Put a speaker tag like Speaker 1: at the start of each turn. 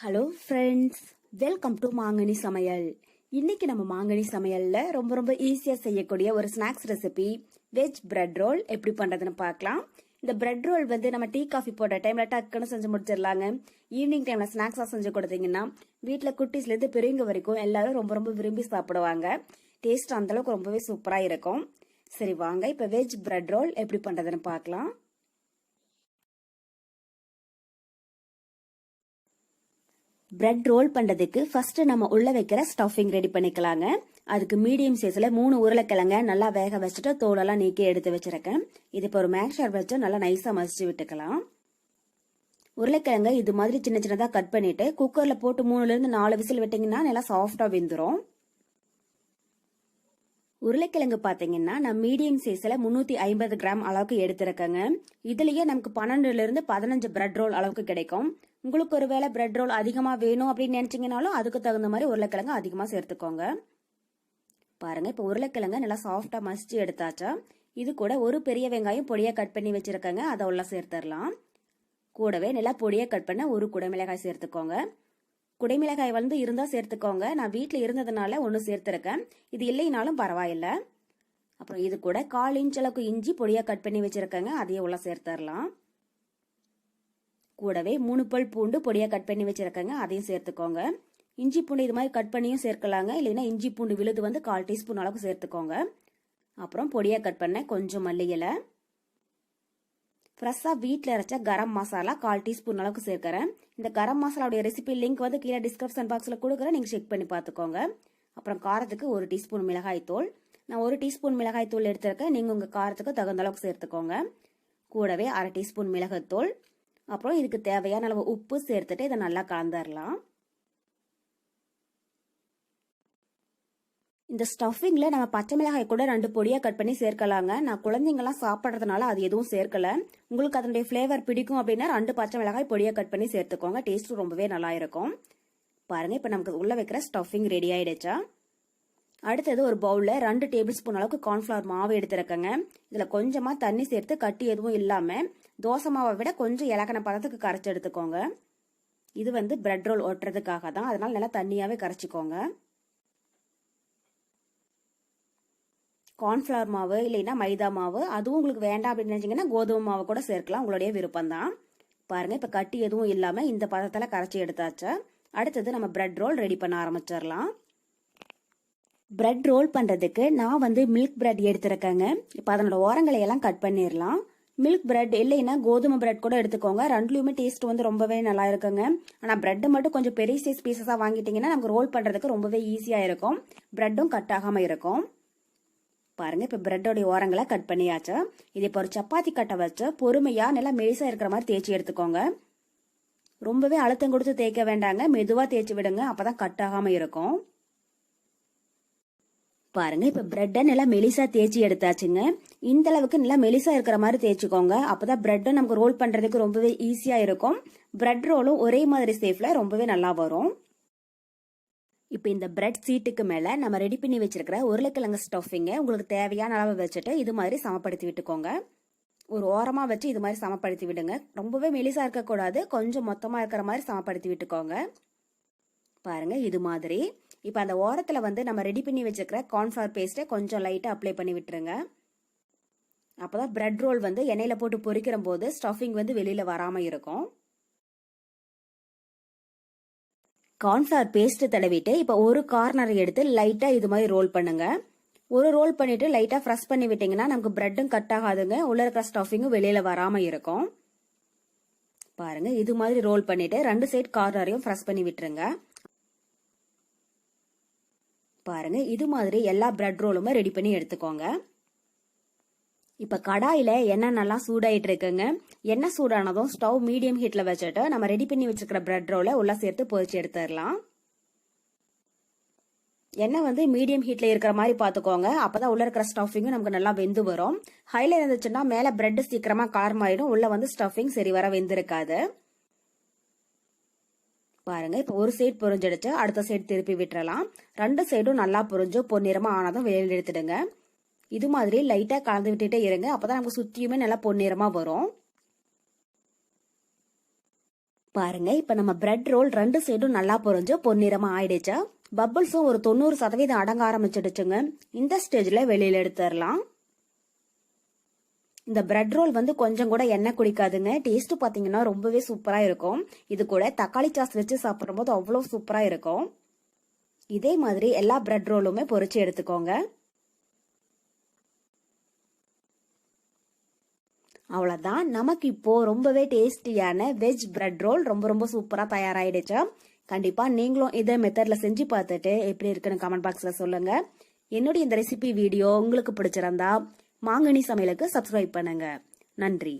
Speaker 1: Hello friends, welcome to மாங்கனி சமையல். இன்னைக்கு நம்ம மாங்கனி சமையல்ல ரொம்ப ரொம்ப ஈஸியா செய்யக்கூடிய ஒரு snacks recipe veg bread roll எப்படி பண்றதுன்னு பார்க்கலாம். இந்த பிரெட் ரோல் நம்ம டீ காஃபி போட்ட டைம்ல டக்குன்னு செஞ்சு முடிச்சிடலாங்க. ஈவினிங் டைம்ல ஸ்நாக்ஸா செஞ்சு கொடுத்தீங்கன்னா வீட்டுல குட்டீஸ்ல இருந்து பெரியவங்க வரைக்கும் எல்லாரும் ரொம்ப ரொம்ப விரும்பி சாப்பிடுவாங்க. டேஸ்ட் அந்த அளவுக்கு ரொம்பவே சூப்பரா இருக்கும். சரி வாங்க, இப்ப வெஜ் பிரெட் ரோல் எப்படி பண்றதுன்னு பார்க்கலாம். பிரெட் ரோல் பண்றதுக்கு ஃபர்ஸ்ட் நம்ம உள்ள வைக்கிற ஸ்டஃபிங் ரெடி பண்ணிக்கலாங்க. அதுக்கு மீடியம் சைஸ்ல 3 உருளைக்கிழங்க நல்லா வேக வச்சுட்டு தோலெல்லாம் நீக்கி எடுத்து வச்சிருக்கேன். இது இப்போ ஒரு மேஷர் வச்சு நல்லா நைஸா மசிச்சு விட்டுக்கலாம். உருளைக்கிழங்க இது மாதிரி சின்ன சின்னதா கட் பண்ணிட்டு குக்கர்ல போட்டு 3ல இருந்து 4 விசில் விட்டீங்கன்னா நல்லா சாஃப்டா வெந்துரும். உருளைக்கிழங்கு பாத்தீங்கன்னா நான் மீடியம் சைஸ்ல 350 கிராம் அளவுக்கு எடுத்திருக்கேங்க. இதுலயே நமக்கு 12ல இருந்து 15 பிரெட் ரோல் அளவுக்கு கிடைக்கும். உங்களுக்கு ஒருவேளை பிரெட் ரோல் அதிகமா வேணும் அப்படின்னு நினைச்சீங்கன்னாலும் அதுக்கு தகுந்த மாதிரி உருளைக்கிழங்கு அதிகமா சேர்த்துக்கோங்க. பாருங்க, இப்ப உருளைக்கிழங்கு நல்லா சாஃப்டா மசிச்சு எடுத்தாச்சா. இது கூட ஒரு பெரிய வெங்காயம் பொடியா கட் பண்ணி வச்சிருக்கேங்க, அதை உள்ள சேர்த்துடலாம். கூடவே நல்லா பொடியா கட் பண்ண ஒரு குடைமிளகாய் சேர்த்துக்கோங்க. குடைமிளகாய் இருந்தா சேர்த்துக்கோங்க. நான் வீட்டுல இருந்ததுனால ஒன்னு சேர்த்திருக்கேன். இது இல்லைனாலும் பரவாயில்ல. அப்புறம் இது கூட 1/4 இன்ச் அளவுக்கு இஞ்சி பொடியா கட் பண்ணி வச்சிருக்கேங்க, அதையே உள்ள சேர்த்துடலாம். கூடவே 3 பல் பூண்டு பொடியா கட் பண்ணி வச்சிருக்கேங்க, அதையும் சேர்த்துக்கோங்க. இஞ்சி பூண்டு இது மாதிரி கட் பண்ணியும் சேர்க்கலாங்க, இல்லைன்னா இஞ்சி பூண்டு விழுது 1/4 டீஸ்பூன் அளவுக்கு சேர்த்துக்கோங்க. அப்புறம் பொடியா கட் பண்ண கொஞ்சம் மல்லி இலை, ஃப்ரெஷ்ஷா வீட்டில் அரைச்ச கரம் மசாலா 1/4 டீஸ்பூன் அளவுக்கு சேர்க்கிறேன். இந்த கரம் மசாலாவுடைய ரெசிபி லிங்க் கீழே டிஸ்கிரிப்ஷன் பாக்ஸ்ல கொடுக்குறேன், நீங்க செக் பண்ணி பார்த்துக்கோங்க. அப்புறம் காரத்துக்கு 1 டீஸ்பூன் மிளகாய் தூள், நான் 1 டீஸ்பூன் மிளகாய் தூள் எடுத்திருக்கேன், நீங்க உங்க காரத்துக்கு தகுந்த அளவுக்கு சேர்த்துக்கோங்க. கூடவே 1/2 டீஸ்பூன் மிளகாய்த்தூள், அப்புறம் இதுக்கு தேவையான அளவு உப்பு சேர்த்துட்டு இதை நல்லா கலந்துடலாம். இந்த ஸ்டஃபிங்ல நம்ம பச்சை மிளகாய் கூட 2 பொடியா கட் பண்ணி சேர்க்கலாங்க. நான் குழந்தைங்கலாம் சாப்பிட்றதுனால அது எதுவும் சேர்க்கல. உங்களுக்கு அதனுடைய ஃபிளேவர் பிடிக்கும் அப்படின்னா 2 பச்சை மிளகாய் பொடியா கட் பண்ணி சேர்த்துக்கோங்க. டேஸ்ட் ரொம்பவே நல்லா இருக்கும். பாருங்க, இப்ப நமக்கு உள்ள வைக்கிற ஸ்டஃபிங் ரெடி ஆயிடுச்சா. அடுத்தது ஒரு பவுல்ல 2 டேபிள் ஸ்பூன் அளவுக்கு கார்ன்ஃபிளவர் மாவு எடுத்திருக்கேங்க. இதுல கொஞ்சமா தண்ணி சேர்த்து கட்டி எதுவும் இல்லாம தோசை மாவை விட கொஞ்சம் இலக்கண பதத்துக்கு கரைச்சி எடுத்துக்கோங்க. இது பிரெட் ரோல் ஒட்டுறதுக்காக தான், அதனால நல்லா தண்ணியாவே கரைச்சிக்கோங்க. கார்ன்ஃபிளவர் மாவு இல்லைன்னா மைதா மாவு, அதுவும் உங்களுக்கு வேண்டாம் அப்படின்னு நினைச்சீங்கன்னா கோதுமை மாவு கூட சேர்க்கலாம், உங்களுடைய விருப்பம் தான். பாருங்க, இப்ப கட்டி எதுவும் இல்லாம இந்த பதத்துல கரைச்சி எடுத்தாச்சு. அடுத்தது நம்ம பிரெட் ரோல் ரெடி பண்ண ஆரம்பிச்சிடலாம். பிரெட் ரோல் பண்றதுக்கு நான் மில்க் பிரெட் எடுத்திருக்கேங்க. இப்ப அதனோட ஓரங்களை எல்லாம் கட் பண்ணிடலாம். மில்க் பிரெட் இல்லைன்னா கோதுமை பிரெட் கூட எடுத்துக்கோங்க, ரெண்டுலயுமே டேஸ்ட் ரொம்பவே நல்லா இருக்குங்க. ஆனா பிரெட் மட்டும் கொஞ்சம் பெரிய சைஸ் பீசஸா வாங்கிட்டீங்கன்னா நமக்கு ரோல் பண்றதுக்கு ரொம்பவே ஈஸியா இருக்கும், பிரெட்டும் கட் ஆகாம இருக்கும். பாருங்க, இப்ப பிரெட்டோடைய ஓரங்களை கட் பண்ணியாச்சு. இது இப்ப ஒரு சப்பாத்தி கட்டை வச்சு பொறுமையா நல்லா மெலிசா இருக்கிற மாதிரி தேய்ச்சி எடுத்துக்கோங்க. ரொம்பவே அழுத்தம் கொடுத்து தேய்க்க வேண்டாங்க, மெதுவா தேய்ச்சி விடுங்க, அப்பதான் கட் ஆகாம இருக்கும். பாருங்க, இப்ப பிரெட்டை நல்லா மெலிசா தேய்ச்சி எடுத்தாச்சுங்க. இந்த அளவுக்கு நல்லா மெலிசா இருக்கிற மாதிரி தேய்ச்சிக்கோங்க, அப்பதான் பிரெட் நமக்கு ரோல் பண்றதுக்கு ரொம்பவே ஈஸியா இருக்கும். பிரெட் ரோலும் ஒரே மாதிரி சேஃப்ல ரொம்பவே நல்லா வரும். இப்ப இந்த பிரெட் சீட்டுக்கு மேல நம்ம ரெடி பண்ணி வச்சிருக்கிற உருளைக்கிழங்கு ஸ்டஃபிங்க உங்களுக்கு தேவையான அளவு வச்சுட்டு இது மாதிரி சமப்படுத்தி விட்டுக்கோங்க. ஒரு ஓரமா வச்சு இது மாதிரி சமப்படுத்தி விடுங்க. ரொம்பவே மெலிசா இருக்க கூடாது, கொஞ்சம் மொத்தமா இருக்கிற மாதிரி சமப்படுத்தி விட்டுக்கோங்க. பாருங்க, இது மாதிரி. இப்ப அந்த ஓரத்துல நம்ம ரெடி பண்ணி வச்சிருக்கிற கார்ன்ஃபிளவர் பேஸ்ட்டை கொஞ்சம் லைட்டா அப்ளை பண்ணி விட்டுருங்க. அப்பதான் பிரெட் ரோல் எண்ணெயில போட்டு பொரிக்கிற போது ஸ்டஃபிங் வெளியில வராம இருக்கும். கார்ன்ஃபிளவர் பேஸ்ட் தடவிட்டு இப்ப ஒரு கார்னர் எடுத்து லைட்டா இது மாதிரி ரோல் பண்ணுங்க. ஒரு ரோல் பண்ணிட்டு லைட்டா ஃப்ரெஷ் பண்ணி விட்டீங்கன்னா நமக்கு பிரெட்டும் கட் ஆகாதுங்க, உள்ள இருக்கிற ஸ்டஃபிங்கும் வெளியில வராம இருக்கும். பாருங்க, இது மாதிரி ரோல் பண்ணிட்டு 2 சைடு கார்னரையும் ஃப்ரெஷ் பண்ணி விட்டுருங்க. பாருங்க, இது மாதிரி எல்லா பிரெட் ரோலுமே ரெடி பண்ணி எடுத்துக்கோங்க. இப்ப கடாயில எண்ணெய் நல்லா சூடாயிட்டு இருக்குங்க. எண்ணெய் சூடானதும் ஸ்டவ் மீடியம் ஹீட்ல வச்சுட்டு நம்ம ரெடி பண்ணி வச்சிருக்கிற பிரெட் ரோலை உள்ள சேர்த்து பொரிச்சு எடுத்துடலாம். எண்ணெய் மீடியம் ஹீட்ல இருக்கிற மாதிரி பாத்துக்கோங்க, அப்பதான் உள்ள இருக்கிற ஸ்டஃபிங்கும் நமக்கு நல்லா வெந்து வரும். ஹைல இருந்துச்சுன்னா மேல பிரெட் சீக்கிரமா கலர் மாறிடும், உள்ள ஸ்டஃபிங் சரி வர வெந்திருக்காது. பாருங்க, இப்ப ஒரு சைடு பொரிஞ்சிடுச்சு, அடுத்த சைடு திருப்பி விட்டுறலாம். 2 சைடும் நல்லா பொரிஞ்சு பொன்னிறமா ஆனதும் வெளியில எடுத்துடுங்க. இது மாதிரி லைட்டா கலந்து விட்டுட்டே இருங்க, அப்பதான் நமக்கு சுத்தியுமே நல்லா பொன்னிறமா வரும். பாருங்க இப்ப நம்ம பிரெட் ரோல் 2 சைடும் நல்லா பொரிஞ்சு பொன்னிறமா ஆயிடுச்சு. பபிள்ஸும் ஒரு 90% அடங்க ஆரம்பிச்சிடுச்சுங்க. இந்த ஸ்டேஜ்ல வெளியில எடுத்துடலாம். இந்த பிரெட் ரோல் கொஞ்சம் கூட எண்ணெய் குடிக்காதுங்க. டேஸ்ட் பாத்தீங்கன்னா ரொம்பவே சூப்பரா இருக்கும். இது கூட தக்காளி சாஸ் வச்சு சாப்பிடும் போது அவ்வளவு சூப்பரா இருக்கும். இதே மாதிரி எல்லா பிரெட் ரோலுமே பொரிச்சு எடுத்துக்கோங்க. அவ்வளவுதான், நமக்கு இப்போ ரொம்பவே டேஸ்டியான வெஜ் பிரெட் ரோல் ரொம்ப சூப்பரா தயாராயிடுச்சு. கண்டிப்பா நீங்களும் இதே மெத்தட்ல செஞ்சு பார்த்துட்டு எப்படி இருக்குன்னு கமெண்ட் பாக்ஸ்ல சொல்லுங்க. என்னுடைய இந்த ரெசிபி வீடியோ உங்களுக்கு பிடிச்சிருந்தா மாங்கனி சமையலுக்கு சப்ஸ்கிரைப் பண்ணுங்க. நன்றி.